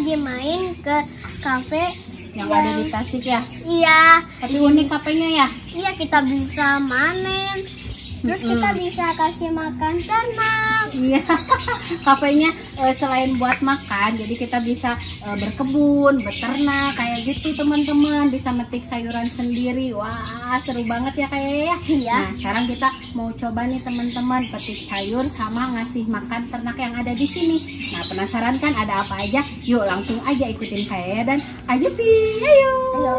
lagi main ke kafe yang ada di Tasik ya. Iya. Tapi unik kafenya ya. Iya, kita bisa manen. Terus kita bisa kasih makan ternak. Iya, kafenya selain buat makan, jadi kita bisa berkebun, beternak, kayak gitu teman-teman. Bisa metik sayuran sendiri. Wah, seru banget ya kayak ya. Iya. Nah, sekarang kita mau coba nih teman-teman petik sayur sama ngasih makan ternak yang ada di sini. Nah, penasaran kan ada apa aja? Yuk langsung aja ikutin kayak dan Ajupi. Ayo. Ayo.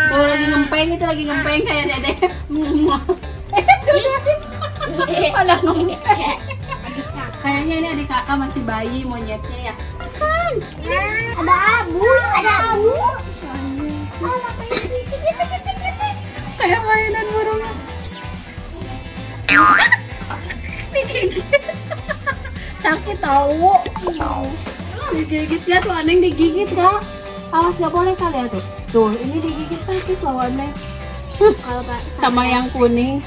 Tuh lagi ngempeng, itu lagi ngempeng kayak dede. Malah ngempeng. Kayaknya ini adik kakak masih bayi monyetnya ya. Ada abu, ada abu. Kayak mainan burungnya. Sakit tahu. Digigit ya tuh, Aneng digigit kak. Awas gak boleh kali ya tuh. Tuh ini digigit sakit loh Aneng. Kalau Pak Sama yang kuning,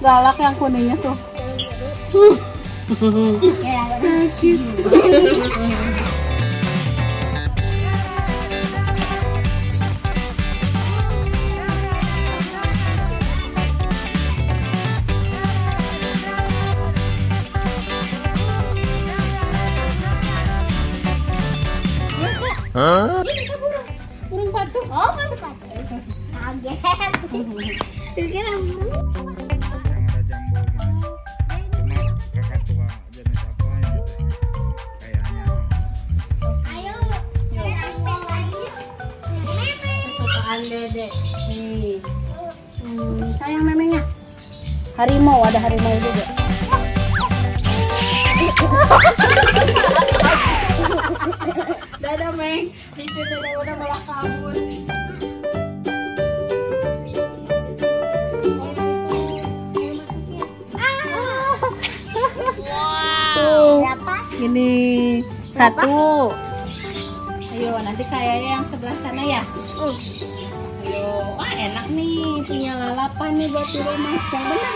galak yang kuningnya tuh. Sakit. Ini kan burung patung. Oh, burung patung. Kaget. Pikir yang ada jambu cuma kakak tua jenis apa ya kayaknya ayo. Kesukaan dede nih. Sayang memangnya harimau, ada harimau juga. Dadah Meng, itu dede udah malah kabur. Berapa? Ini satu. Ayo nanti kayaknya yang sebelah sana ya. Ayo, wah enak nih punya lalapan nih buat di rumah. Yang benar.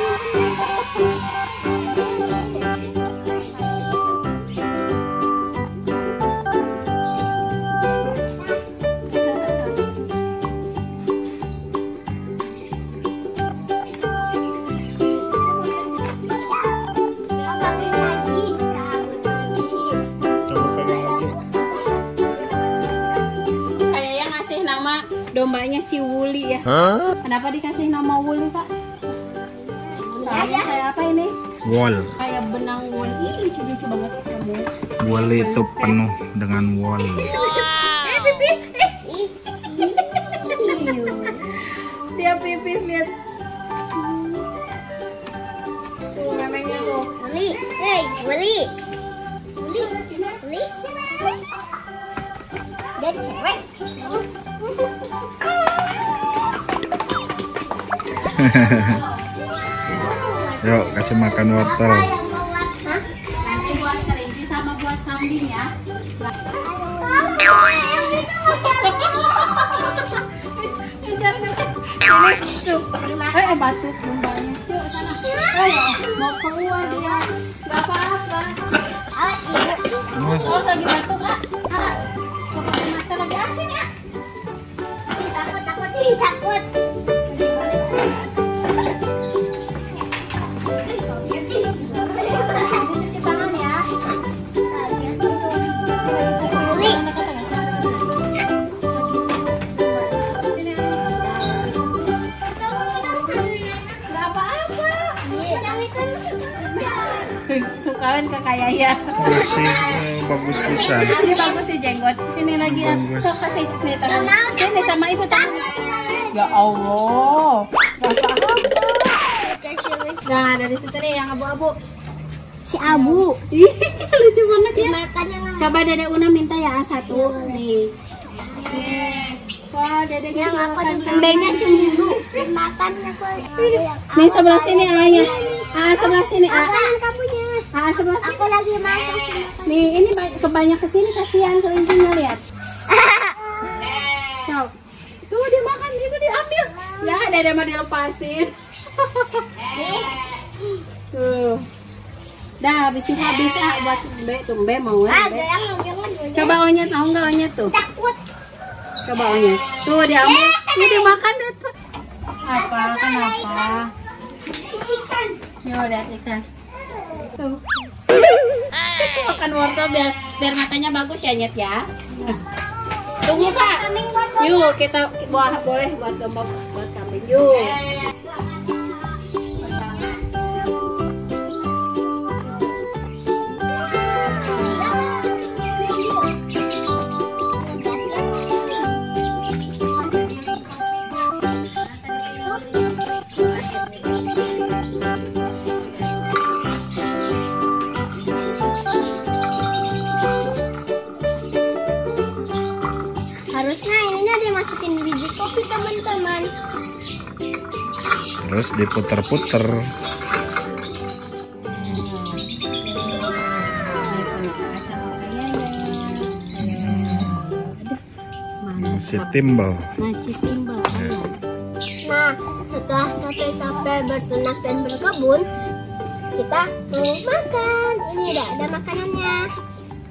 Dombanya si Wuli ya. Kenapa dikasih nama Wuli kak? Soalnya kayak apa ini? wol. Kayak benang wol. Ih lucu-lucu banget sih kamu. Wol itu penuh dengan wol. Pipis. Dia pipis lihat. Tuh memangnya tuh. Wuli, hey, Wuli. Wuli. Wuli. Dia cewek. Yuk kasih makan wortel. Nanti buat kelinci sama buat kambing ya. Batuk dombanya. Yuk sana. Ayo, mau keluar dia. Gak apa-apa. Oh lagi batuk kak. Masker lagi asin ya. Takut. Cuci tangan ya. Wuli. sukain ke kayak ya. Bersih, bagus pisan. Ini bagus sih jenggot. Sini lagi ya. Bagus. So, kasih nih tangan. Sini sama ibu tangan. Ya Allah. Gak apa-apa. Nah, dari situ nih yang abu-abu. Si Abu. Ih, lucu banget ya. Makan yang Coba Dede Una minta ya satu. Nih. Wah, Dede yang aku makan. B-nya cemburu. Makan aku. Nih sebelah sini A-nya. A sebelah sini A. Makan kamunya. A sebelah sini. Aku lagi makan. Nih, ini kebanyak kesini kasihan kelincinya lihat. So, tuh dia makan itu diambil. Ya, Dede mau dilepasin. Tuh. Dah habis buat Tumbe mau ya. Coba onyet mau enggak onyet tuh? Takut. Coba onyet. Tuh diambil. Tuh dimakan deh tuh. Apa? Kenapa? Yo, lihat ikan. Tuh. Makan wortel biar matanya bagus ya nyet ya. Tunggu Kak. Yuk kita boleh buat gembok buat kambing. Yuk. Harusnya ininya dimasukin di biji kopi teman-teman. Terus diputer-puter. Nasi timbal. Nasi timbal. Nah, setelah capek-capek berternak dan berkebun, kita mau makan. Ini udah ada makanannya.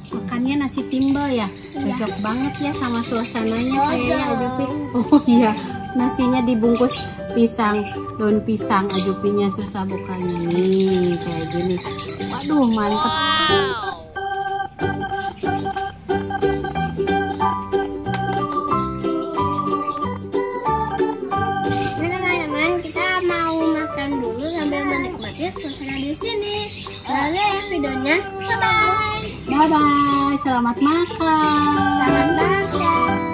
Makannya nasi timbal ya. Cocok banget ya sama suasananya Oh, kayaknya iya. Ajupi. Oh iya, nasinya dibungkus pisang, daun pisang. Ajupinya susah bukanya nih, kayak gini. Waduh, mantep. Nah, teman-teman, kita mau makan dulu sambil menikmati suasana di sini. Lalu ya videonya. Bye-bye. Bye bye, selamat makan. Selamat makan.